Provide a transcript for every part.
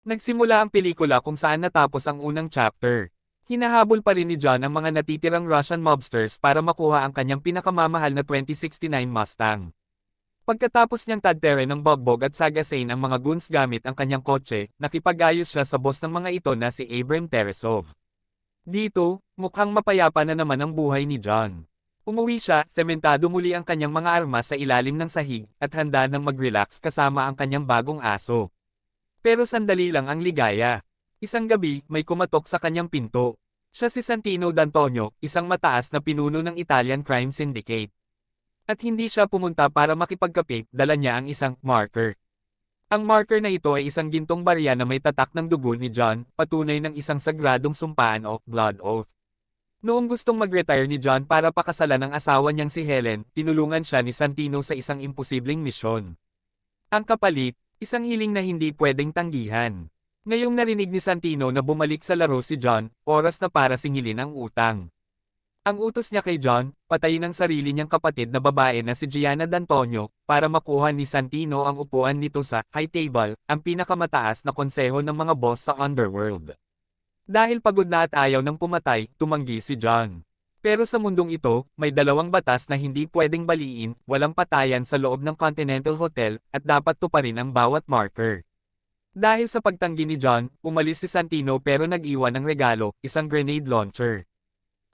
Nagsimula ang pelikula kung saan natapos ang unang chapter. Hinahabol pa rin ni John ang mga natitirang Russian mobsters para makuha ang kanyang pinakamamahal na 2069 Mustang. Pagkatapos niyang tadtere ng Bogbog at Sagasane ang mga goons gamit ang kanyang kotse, nakipag-ayos siya sa boss ng mga ito na si Abram Teresov. Dito, mukhang mapayapa na naman ang buhay ni John. Umuwi siya, sementado muli ang kanyang mga armas sa ilalim ng sahig, at handa nang mag-relax kasama ang kanyang bagong aso. Pero sandali lang ang ligaya. Isang gabi, may kumatok sa kanyang pinto. Siya si Santino D'Antonio, isang mataas na pinuno ng Italian Crime Syndicate. At hindi siya pumunta para makipagkape, dala niya ang isang marker. Ang marker na ito ay isang gintong barya na may tatak ng dugo ni John, patunay ng isang sagradong sumpaan o blood oath. Noong gustong mag-retire ni John para pakasalan ang asawa niyang si Helen, tinulungan siya ni Santino sa isang imposibleng misyon. Ang kapalit, isang hiling na hindi pwedeng tanggihan. Ngayong narinig ni Santino na bumalik sa laro si John, oras na para singilin ang utang. Ang utos niya kay John, patayin ang sarili niyang kapatid na babae na si Gianna D'Antonio, para makuha ni Santino ang upuan nito sa High Table, ang pinakamataas na konseho ng mga boss sa Underworld. Dahil pagod na at ayaw ng pumatay, tumanggi si John. Pero sa mundong ito, may dalawang batas na hindi pwedeng baliin, walang patayan sa loob ng Continental Hotel, at dapat tuparin ang bawat marker. Dahil sa pagtanggi ni John, umalis si Santino pero nag-iwan ng regalo, isang grenade launcher.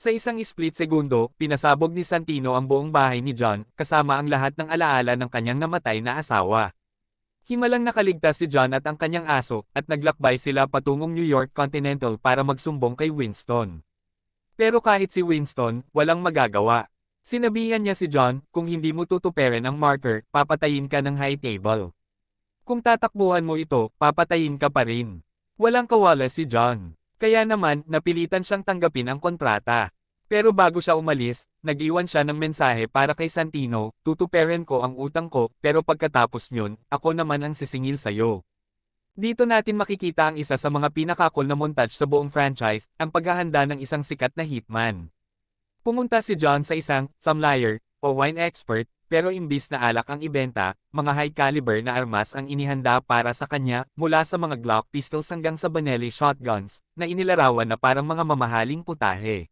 Sa isang split segundo, pinasabog ni Santino ang buong bahay ni John, kasama ang lahat ng alaala ng kanyang namatay na asawa. Himalang nakaligtas si John at ang kanyang aso, at naglakbay sila patungong New York Continental para magsumbong kay Winston. Pero kahit si Winston, walang magagawa. Sinabihan niya si John, kung hindi mo tutuperin ang marker, papatayin ka ng High Table. Kung tatakbuhan mo ito, papatayin ka pa rin. Walang kawala si John. Kaya naman, napilitan siyang tanggapin ang kontrata. Pero bago siya umalis, nag-iwan siya ng mensahe para kay Santino, tutuperin ko ang utang ko, pero pagkatapos nyon, ako naman ang sisingil sayo. Dito natin makikita ang isa sa mga pinakakul na montage sa buong franchise, ang paghahanda ng isang sikat na hitman. Pumunta si John sa isang sommelier o wine expert, pero imbis na alak ang ibenta, mga high caliber na armas ang inihanda para sa kanya, mula sa mga Glock pistols hanggang sa Benelli shotguns, na inilarawan na parang mga mamahaling putahe.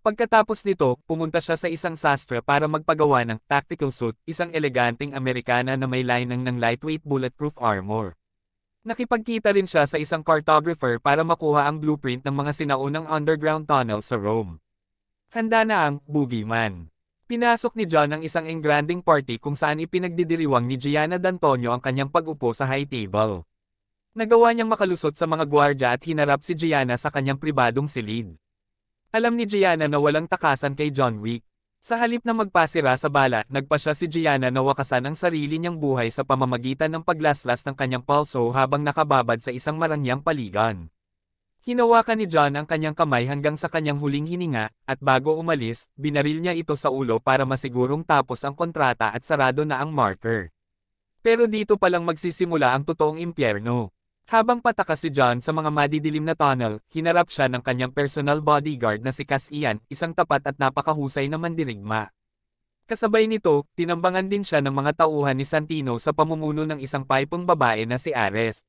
Pagkatapos nito, pumunta siya sa isang sastre para magpagawa ng tactical suit, isang eleganteng Amerikana na may linang ng lightweight bulletproof armor. Nakipagkita rin siya sa isang cartographer para makuha ang blueprint ng mga sinaunang underground tunnel sa Rome. Handa na ang boogeyman. Pinasok ni John ang isang engranding party kung saan ipinagdidiriwang ni Gianna D'Antonio ang kanyang pag-upo sa high table. Nagawa niyang makalusot sa mga gwardya at hinarap si Gianna sa kanyang pribadong silid. Alam ni Gianna na walang takasan kay John Wick. Sa halip na magpasira sa bala, nagpasya si Gianna na wakasan ang sarili niyang buhay sa pamamagitan ng paglaslas ng kanyang palso habang nakababad sa isang marangyang paligan. Hinawakan ni John ang kanyang kamay hanggang sa kanyang huling hininga, at bago umalis, binaril niya ito sa ulo para masigurong tapos ang kontrata at sarado na ang marker. Pero dito palang magsisimula ang totoong impyerno. Habang patakas si John sa mga madidilim na tunnel, hinarap siya ng kanyang personal bodyguard na si Cass Ian, isang tapat at napakahusay na mandirigma. Kasabay nito, tinambangan din siya ng mga tauhan ni Santino sa pamumuno ng isang paypong babae na si Ares.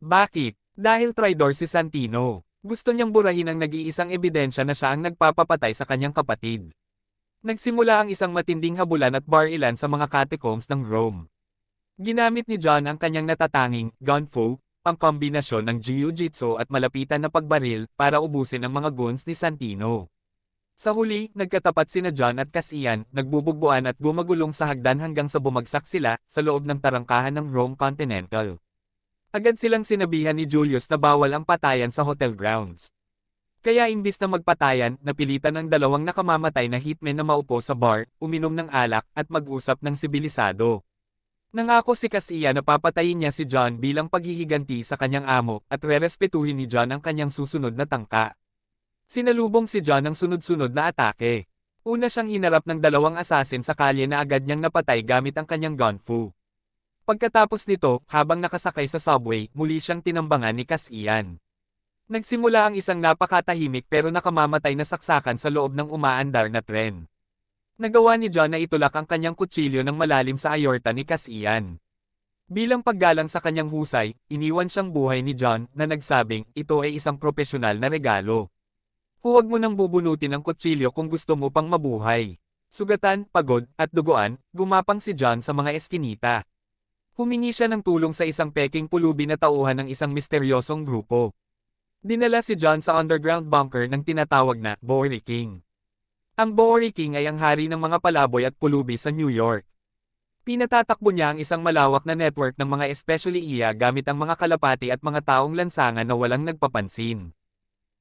Bakit? Dahil traidor si Santino. Gusto niyang burahin ang nag-iisang ebidensya na siya ang nagpapapatay sa kanyang kapatid. Nagsimula ang isang matinding habulan at bar-ilan sa mga catacombs ng Rome. Ginamit ni John ang kanyang natatanging gunfu, ang kombinasyon ng jiu-jitsu at malapitan na pagbaril para ubusin ang mga goons ni Santino. Sa huli, nagkatapat sina John at Cass Ian, nagbubugbuan at gumagulong sa hagdan hanggang sa bumagsak sila sa loob ng tarangkahan ng Rome Continental. Agad silang sinabihan ni Julius na bawal ang patayan sa hotel grounds. Kaya imbis na magpatayan, napilitan ng dalawang nakamamatay na hitmen na maupo sa bar, uminom ng alak, at mag-usap ng sibilisado. Nangako si Cass Ian na papatayin niya si John bilang paghihiganti sa kanyang amo, at rerespetuhin ni John ang kanyang susunod na tangka. Sinalubong si John ng sunod-sunod na atake. Una siyang hinarap ng dalawang assassin sa kalye na agad niyang napatay gamit ang kanyang gunfu. Pagkatapos nito, habang nakasakay sa subway, muli siyang tinambangan ni Cass Ian. Nagsimula ang isang napakatahimik pero nakamamatay na saksakan sa loob ng umaandar na tren. Nagawa ni John na itulak ang kanyang kutsilyo ng malalim sa aorta ni Cass Ian. Bilang paggalang sa kanyang husay, iniwan siyang buhay ni John na nagsabing ito ay isang propesyonal na regalo. Huwag mo nang bubunutin ang kutsilyo kung gusto mo pang mabuhay. Sugatan, pagod, at duguan, gumapang si John sa mga eskinita. Humingi siya ng tulong sa isang peking pulubi na tauhan ng isang misteryosong grupo. Dinala si John sa underground bunker ng tinatawag na Bowery King. Ang Bowery King ay ang hari ng mga palaboy at pulubi sa New York. Pinatatakbo niya ang isang malawak na network ng mga especially iya gamit ang mga kalapati at mga taong lansangan na walang nagpapansin.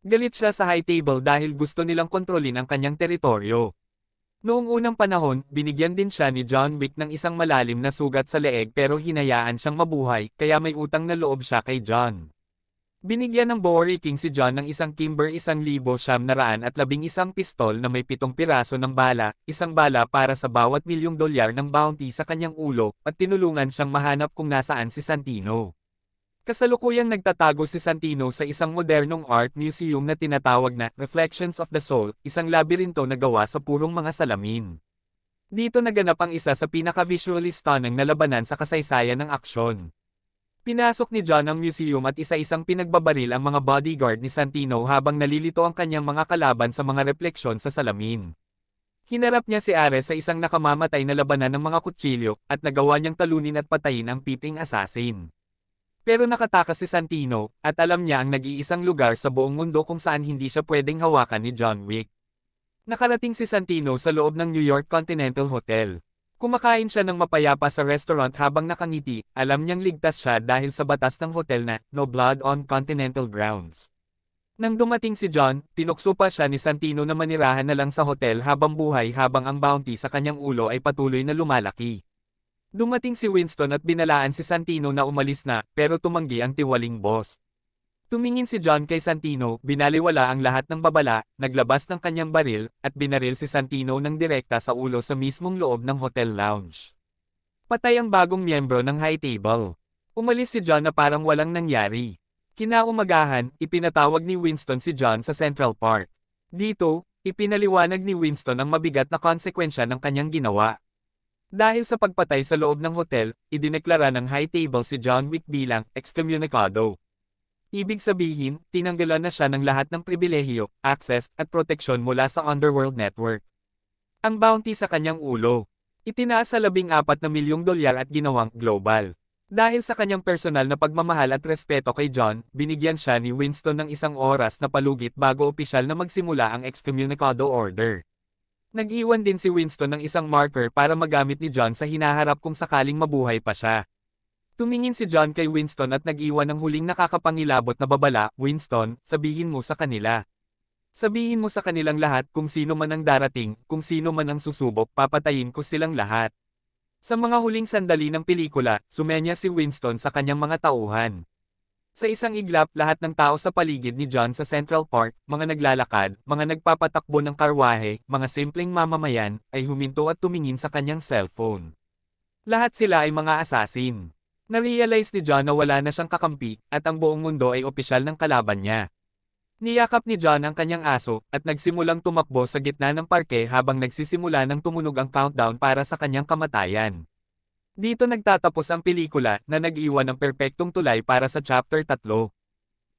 Galit siya sa High Table dahil gusto nilang kontrolin ang kanyang teritoryo. Noong unang panahon, binigyan din siya ni John Wick ng isang malalim na sugat sa leeg pero hinayaan siyang mabuhay kaya may utang na loob siya kay John. Binigyan ng Bowery King si John ng isang Kimber 1,911 pistol na may 7 piraso ng bala, isang bala para sa bawat $1,000,000 ng bounty sa kanyang ulo, at tinulungan siyang mahanap kung nasaan si Santino. Kasalukuyang nagtatago si Santino sa isang modernong art museum na tinatawag na Reflections of the Soul, isang labirinto na gawa sa purong mga salamin. Dito naganap ang isa sa pinaka-visually stunning na labanan sa kasaysayan ng aksyon. Pinasok ni John ang museum at isa-isang pinagbabaril ang mga bodyguard ni Santino habang nalilito ang kanyang mga kalaban sa mga refleksyon sa salamin. Hinarap niya si Ares sa isang nakamamatay na labanan ng mga kutsilyo, at nagawa niyang talunin at patayin ang peeping assassin. Pero nakatakas si Santino, at alam niya ang nag-iisang lugar sa buong mundo kung saan hindi siya pwedeng hawakan ni John Wick. Nakarating si Santino sa loob ng New York Continental Hotel. Kumakain siya ng mapayapa sa restaurant habang nakangiti, alam niyang ligtas siya dahil sa batas ng hotel na "No Blood on Continental Grounds." Nang dumating si John, tinukso pa siya ni Santino na manirahan na lang sa hotel habang buhay habang ang bounty sa kanyang ulo ay patuloy na lumalaki. Dumating si Winston at binalaan si Santino na umalis na, pero tumanggi ang tiwaling boss. Tumingin si John kay Santino, binaliwala ang lahat ng babala, naglabas ng kanyang baril, at binaril si Santino ng direkta sa ulo sa mismong loob ng hotel lounge. Patay ang bagong miyembro ng High Table. Umalis si John na parang walang nangyari. Kinaumagahan, ipinatawag ni Winston si John sa Central Park. Dito, ipinaliwanag ni Winston ang mabigat na konsekwensya ng kanyang ginawa. Dahil sa pagpatay sa loob ng hotel, idineklara ng High Table si John Wick bilang excommunicado. Ibig sabihin, tinanggalan na siya ng lahat ng pribilehiyo, access, at proteksyon mula sa Underworld Network. Ang bounty sa kanyang ulo. Itinaas sa $14,000,000 at ginawang global. Dahil sa kanyang personal na pagmamahal at respeto kay John, binigyan siya ni Winston ng 1 oras na palugit bago opisyal na magsimula ang excommunicado order. Nag-iwan din si Winston ng isang marker para magamit ni John sa hinaharap kung sakaling mabuhay pa siya. Tumingin si John kay Winston at nag-iwan ng huling nakakapangilabot na babala, "Winston, sabihin mo sa kanila. Sabihin mo sa kanilang lahat kung sino man ang darating, kung sino man ang susubok, papatayin ko silang lahat." Sa mga huling sandali ng pelikula, sumenya si Winston sa kanyang mga tauhan. Sa isang iglap, lahat ng tao sa paligid ni John sa Central Park, mga naglalakad, mga nagpapatakbo ng karwahe, mga simpleng mamamayan, ay huminto at tumingin sa kanyang cellphone. Lahat sila ay mga assassin. Na-realize ni John na wala na siyang kakampi, at ang buong mundo ay opisyal ng kalaban niya. Niyakap ni John ang kanyang aso, at nagsimulang tumakbo sa gitna ng parke habang nagsisimula ng tumunog ang countdown para sa kanyang kamatayan. Dito nagtatapos ang pelikula, na nag-iwan ng perpektong tulay para sa Chapter 3.